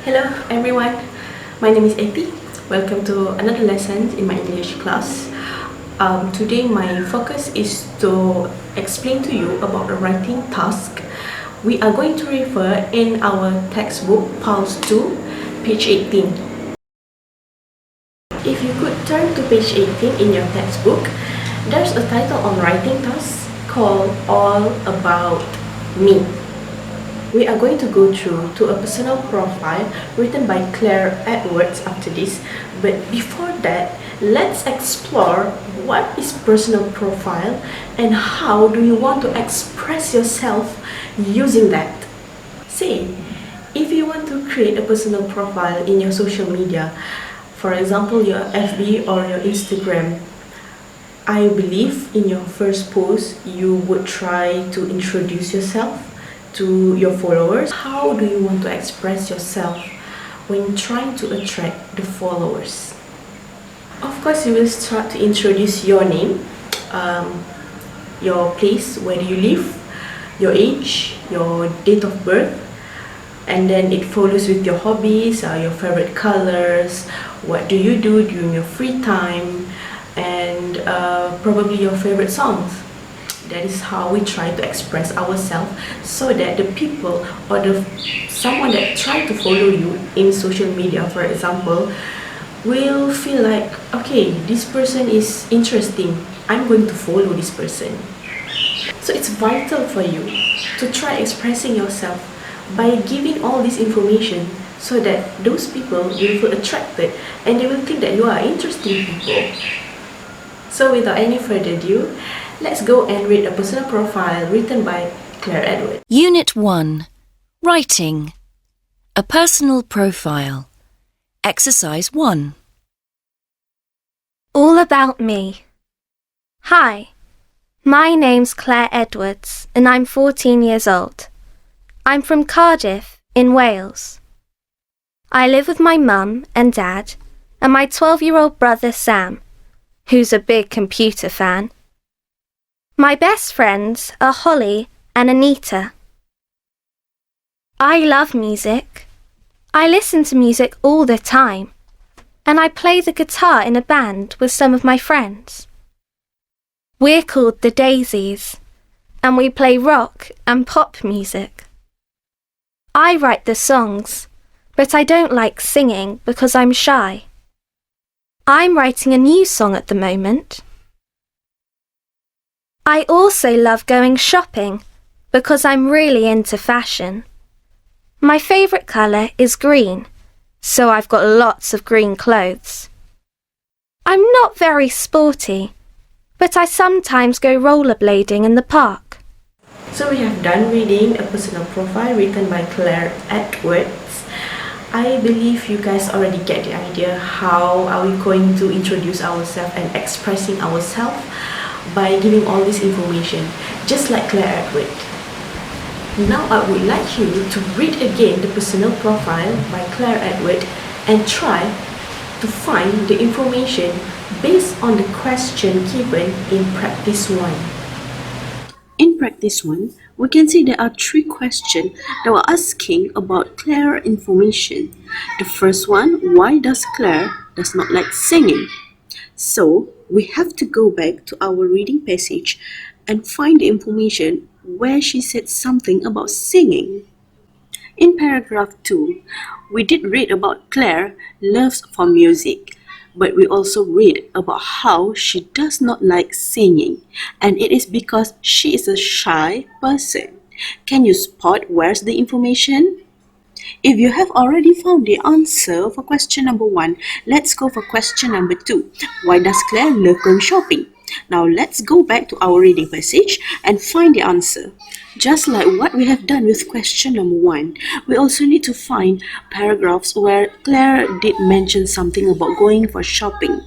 Hello everyone, my name is Epi. Welcome to another lesson in my English class. Today my focus is to explain to you about a writing task. We are going to refer in our textbook Pulse 2, page 18. If you could turn to page 18 in your textbook, there's a title on writing task called All About Me. We are going to go through to a personal profile written by Claire Edwards after this, but before that, let's explore what is personal profile and how do you want to express yourself using that. Say, if you want to create a personal profile in your social media, for example your FB or your Instagram, I believe in your first post you would try to introduce yourself to your followers. How do you want to express yourself when trying to attract the followers? Of course, you will start to introduce your name, your place, where do you live, your age, your date of birth, and then it follows with your hobbies, your favorite colors, what do you do during your free time, and probably your favorite songs. That is how we try to express ourselves so that the people or someone that try to follow you in social media, for example, will feel like, okay, this person is interesting, I'm going to follow this person. So it's vital for you to try expressing yourself by giving all this information so that those people will feel attracted and they will think that you are interesting people. So without any further ado, let's go and read a personal profile written by Claire Edwards. Unit 1. Writing. A personal profile. Exercise 1. All about me. Hi, my name's Claire Edwards and I'm 14 years old. I'm from Cardiff in Wales. I live with my mum and dad and my 12-year-old brother Sam, who's a big computer fan. My best friends are Holly and Anita. I love music. I listen to music all the time, and I play the guitar in a band with some of my friends. We're called the Daisies, and we play rock and pop music. I write the songs, but I don't like singing because I'm shy. I'm writing a new song at the moment. I also love going shopping because I'm really into fashion. My favourite colour is green, so I've got lots of green clothes. I'm not very sporty, but I sometimes go rollerblading in the park. So we have done reading a personal profile written by Claire Edwards. I believe you guys already get the idea how are we going to introduce ourselves and expressing ourselves by giving all this information, just like Claire Edwards. Now I would like you to read again the personal profile by Claire Edwards and try to find the information based on the question given in practice 1. In practice 1, we can see there are 3 questions that were asking about Claire information. The first one, why does Claire does not like singing? So we have to go back to our reading passage and find the information where she said something about singing. In paragraph 2, we did read about Claire loves for music, but we also read about how she does not like singing, and it is because she is a shy person. Can you spot where's the information? If you have already found the answer for question number 1, let's go for question number 2. Why does Claire love going shopping? Now let's go back to our reading passage and find the answer. Just like what we have done with question number 1, we also need to find paragraphs where Claire did mention something about going for shopping.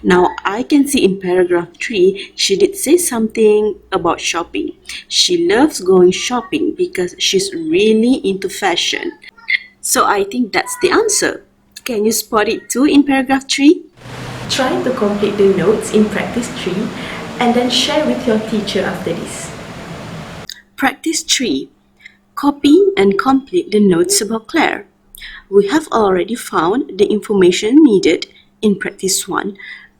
Now I can see in paragraph 3, she did say something about shopping. She loves going shopping because she's really into fashion. So I think that's the answer. Can you spot it too in paragraph 3? Try to complete the notes in practice 3 and then share with your teacher after this. Practice 3. Copy and complete the notes about Claire. We have already found the information needed in practice 1.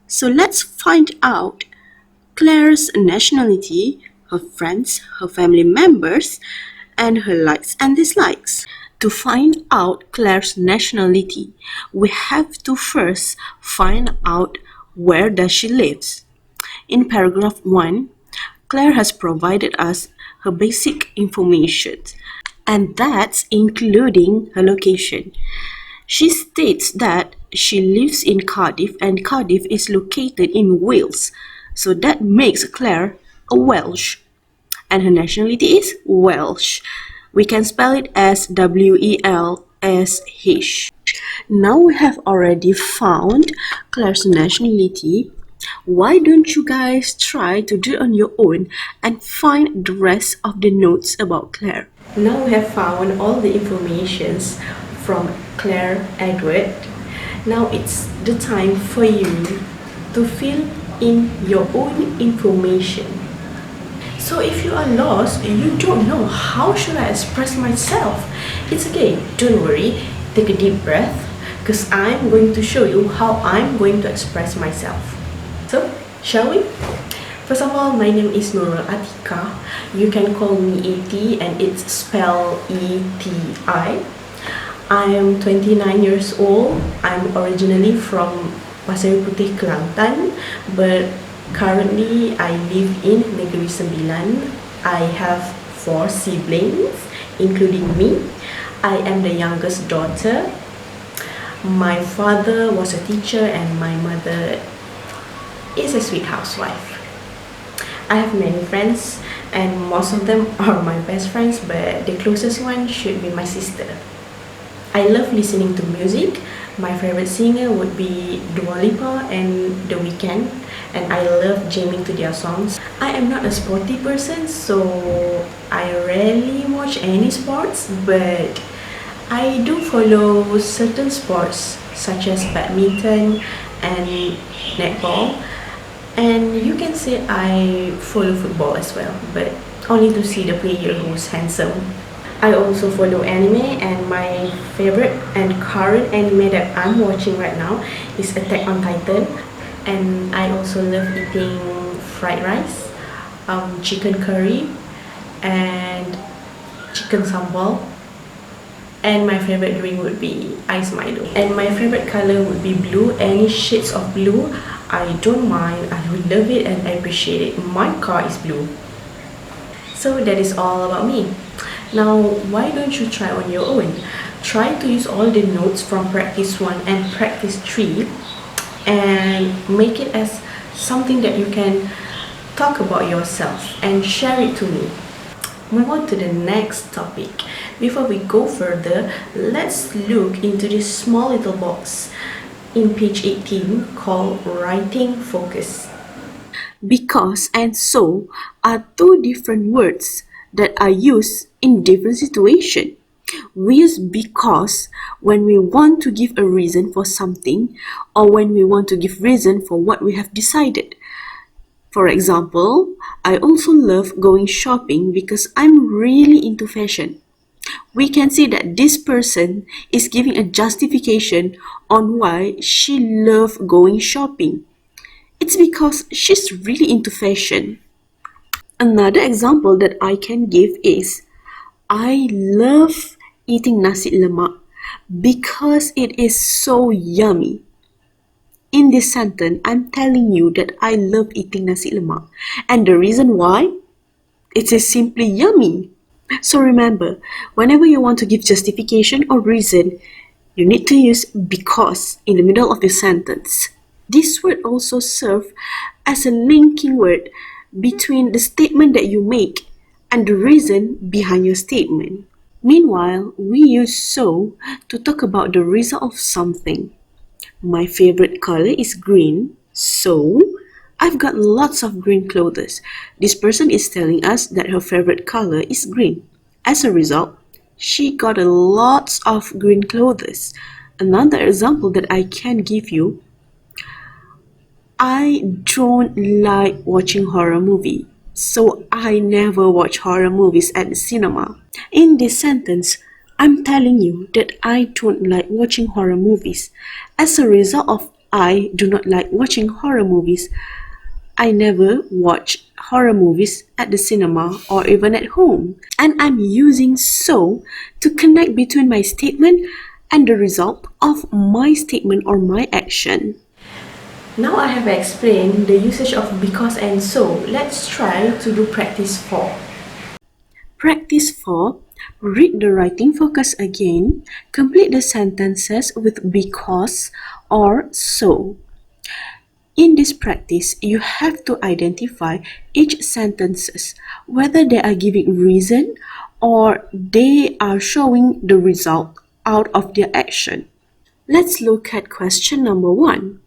So let's find out Claire's nationality, her friends, her family members, and her likes and dislikes. To find out Claire's nationality, we have to first find out where does she lives. In paragraph 1, Claire has provided us her basic information, and that's including her location. She states that she lives in Cardiff and Cardiff is located in Wales, so that makes Claire a Welsh, and her nationality is Welsh. We can spell it as Welsh. Now we have already found Claire's nationality. Why don't you guys try to do it on your own and find the rest of the notes about Claire? Now we have found all the informations from Claire Edward. Now it's the time for you to fill in your own information. So if you are lost, you don't know how should I express myself, it's okay, don't worry, take a deep breath because I'm going to show you how I'm going to express myself. So, shall we? First of all, my name is Nurul Atika. You can call me AT and it's spelled ETI. I am 29 years old. I'm originally from Pasir Putih, Kelantan, but currently I live in Negeri Sembilan. I have 4 siblings, including me. I am the youngest daughter. My father was a teacher and my mother is a sweet housewife. I have many friends and most of them are my best friends, but the closest one should be my sister. I love listening to music. My favorite singer would be Dua Lipa and The Weeknd, and I love jamming to their songs. I am not a sporty person, so I rarely watch any sports, but I do follow certain sports such as badminton and netball, and you can say I follow football as well, but only to see the player who's handsome. I also follow anime, and my favorite and current anime that I'm watching right now is Attack on Titan. And I also love eating fried rice, chicken curry, and chicken sambal. And my favorite drink would be ice Milo. And my favorite color would be blue. Any shades of blue, I don't mind. I would love it and I appreciate it. My car is blue. So that is all about me. Now, why don't you try on your own? Try to use all the notes from practice 1 and practice 3 and make it as something that you can talk about yourself and share it to me. Move on to the next topic. Before we go further, let's look into this small little box in page 18 called Writing Focus. Because and so are 2 different words that are used in different situations. We use because when we want to give a reason for something or when we want to give reason for what we have decided. For example, I also love going shopping because I'm really into fashion. We can see that this person is giving a justification on why she loves going shopping. It's because she's really into fashion. Another example that I can give is I love eating nasi lemak because it is so yummy. In this sentence, I'm telling you that I love eating nasi lemak. And the reason why? It is simply yummy. So remember, whenever you want to give justification or reason, you need to use because in the middle of your sentence. This word also serves as a linking word between the statement that you make and the reason behind your statement. Meanwhile, we use so to talk about the reason of something. My favorite color is green, so I've got lots of green clothes. This person is telling us that her favorite color is green. As a result, she got a lots of green clothes. Another example that I can give you, I don't like watching horror movie, so I never watch horror movies at the cinema. In this sentence, I'm telling you that I don't like watching horror movies. As a result of I do not like watching horror movies, I never watch horror movies at the cinema or even at home. And I'm using so to connect between my statement and the result of my statement or my action. Now I have explained the usage of because and so. Let's try to do practice 4. Practice 4. Read the writing focus again. Complete the sentences with because or so. In this practice, you have to identify each sentences, whether they are giving reason or they are showing the result out of their action. Let's look at question number 1.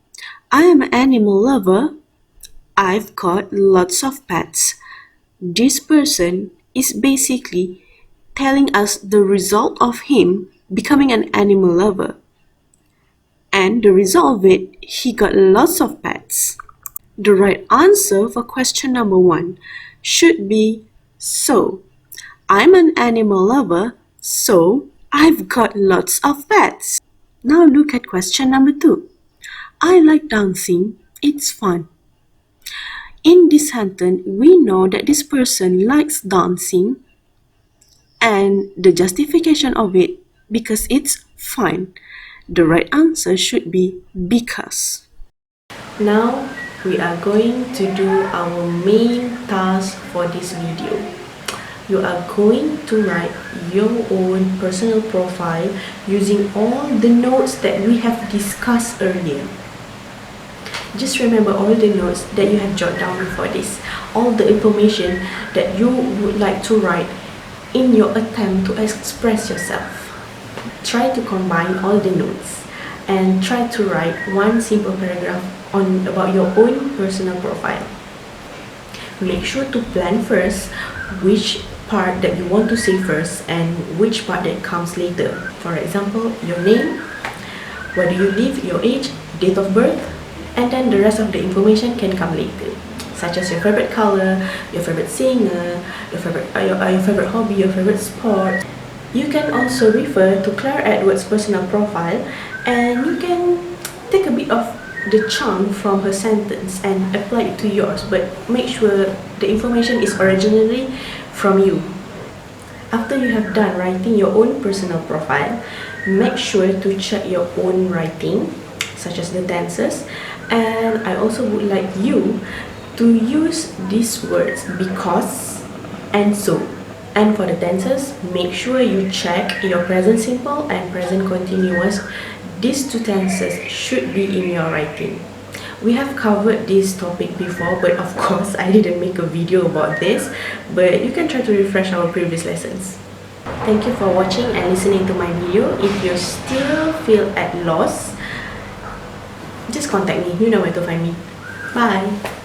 I am an animal lover. I've got lots of pets. This person is basically telling us the result of him becoming an animal lover. And the result of it, he got lots of pets. The right answer for question number 1 should be so. I'm an animal lover, so I've got lots of pets. Now look at question number 2. I like dancing, it's fun. In this sentence, we know that this person likes dancing and the justification of it because it's fun. The right answer should be because. Now we are going to do our main task for this video. You are going to write your own personal profile using all the notes that we have discussed earlier. Just remember all the notes that you have jotted down before this, all the information that you would like to write in your attempt to express yourself. Try to combine all the notes and try to write one simple paragraph about your own personal profile. Make sure to plan first which part that you want to say first and which part that comes later. For example, your name, where do you live, your age, date of birth, and then the rest of the information can come later, such as your favorite color, your favorite singer, your favorite hobby, your favorite sport. You can also refer to Claire Edwards' personal profile and you can take a bit of the chunk from her sentence and apply it to yours, but make sure the information is originally from you. After you have done writing your own personal profile, make sure to check your own writing, such as the tenses, and I also would like you to use these words because and so. And for the tenses, make sure you check your present simple and present continuous. These two tenses should be in your writing. We have covered this topic before, but of course I didn't make a video about this, but you can try to refresh our previous lessons. Thank you for watching and listening to my video. If you still feel at loss, just contact me. You know where to find me. Bye!